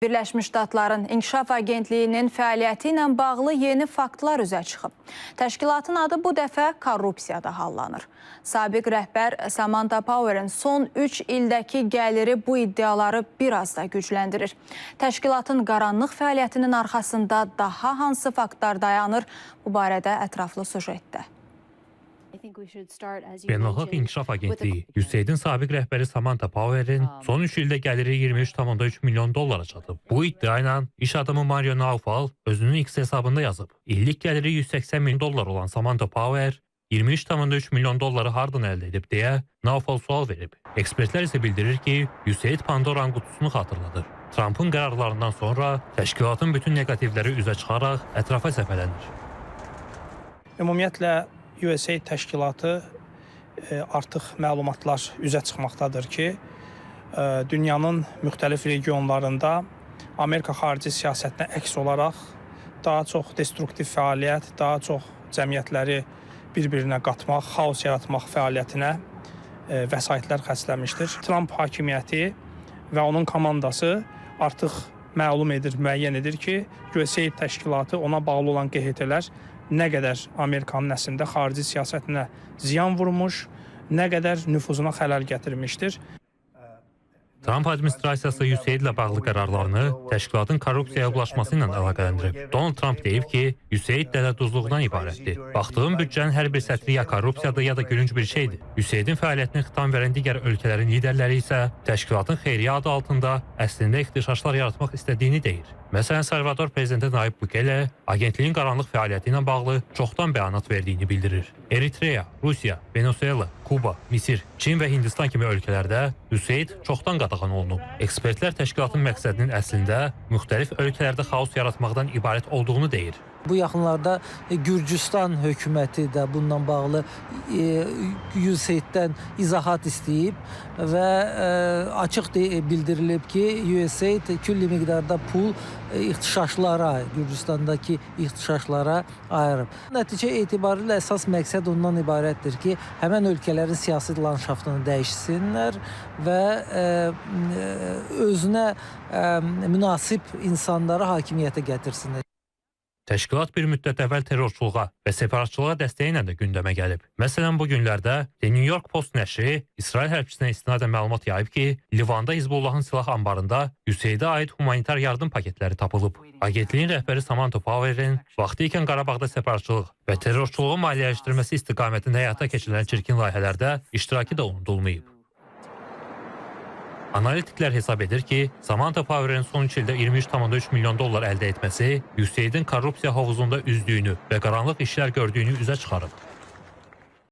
Birləşmiş Ştatların İnkişaf Agentliyinin fəaliyyəti ilə bağlı yeni faktlar üzə çıxıb. Təşkilatın adı bu dəfə korrupsiyada hallanır. Sabiq rəhbər Samantha Power'in son 3 ildəki gəliri bu iddiaları biraz da gücləndirir. Təşkilatın qaranlıq fəaliyyətinin arxasında daha hansı faktlar dayanır? Bu barədə ətraflı sujetdə. Beynəlxalq İnkişaf Agentliyi USAID-in sabiq rəhbəri Samantha Power'in son 3 ildə gəliri 23,3 milyon dollara çatıb. Bu iddia ilə iş adamı Mario Naufal özünün X hesabında yazıb. İllik gəliri 180 milyon dollar olan Samantha Power 23,3 milyon dolları hardan əldə edib deyə Naufal sual verib. Ekspertlər isə bildirir ki, USAID Pandoranın qutusunu xatırladır. Trump'ın qərarlarından sonra təşkilatın bütün neqativləri üzə çıxaraq ətrafa səpələnir. Ümumiyyətlə, USAID təşkilatı artıq məlumatlar üzə çıxmaqdadır ki, dünyanın müxtəlif regionlarında Amerika xarici siyasətinə əks olaraq daha çox destruktiv fəaliyyət, daha çox cəmiyyətləri bir-birinə qatmaq, xaos yaratmaq fəaliyyətinə vəsaitlər xərcləmişdir. Trump hakimiyyəti və onun komandası artıq məlum edir, müəyyən edir ki, USAID təşkilatı ona bağlı olan QHT-lər nə qədər Amerikanın əslində xarici siyasətinə ziyan vurmuş, nə qədər nüfuzuna xələl gətirmişdir. Trump administrasiyası USAID ilə bağlı qərarlarını təşkilatın korrupsiyaya ulaşması ilə əlaqələndirib. Donald Trump deyib ki, USAID dələduzluqdan ibarətdir. Baxdığım büdcənin hər bir sətri ya korrupsiyadır, ya da gülünc bir şeydir. USAID-in fəaliyyətini xitam verən digər ölkələrin liderləri isə təşkilatın xeyriyyə adı altında əslində ixtişaşlar yaratmaq istədiyini deyir. Məsələn, Salvador prezidenti Nayib Bukele agentliyin qaranlıq fəaliyyəti ilə bağlı çoxdan bəyanat verdiyini bildirir. Eritreya, Rusiya, Venezuela, Kuba, Misir, Çin və Hindistan kimi ölkələrdə USAID çoxdan qadağan olunub. Ekspertlər təşkilatın məqsədinin əslində müxtəlif ölkələrdə xaos yaratmaqdan ibarət olduğunu deyir. Bu yaxınlarda Gürcüstan hökuməti də bununla bağlı USAID-dən izahat istəyib və açıq bildirilib ki, USAID külli miqdarda pul ixtişaşlara, Gürcüstandakı ixtişaşlara ayırıb. Nəticə etibarilə əsas məqsəd ondan ibarətdir ki, həmən ölkələrin siyasi landşaftını dəyişsinlər və özünə münasib insanları hakimiyyətə gətirsinlər. Təşkilat bir müddət əvvəl terrorçuluğa və separatçılığa dəstəyi ilə də gündəmə gəlib. Məsələn, bu günlərdə The New York Post nəşri İsrail hərbiçisinə istinadən məlumat yayıb ki, Livanda Hizbullahın silah anbarında USAID-ə aid humanitar yardım paketləri tapılıb. Agentliyin rəhbəri Samantha Power'in vaxtı ikən Qarabağda separatçılıq və terrorçuluğu maliyyələşdirməsi istiqamətində həyata keçirilən çirkin layihələrdə iştirakı da unudulmayıb. Analitiklər hesab edir ki, Samantha Power'in son 3 ildə 23,3 milyon dollar əldə etməsi USAID-in korrupsiya hovuzunda üzdüyünü və qaranlıq işlər gördüyünü üzə çıxarıb.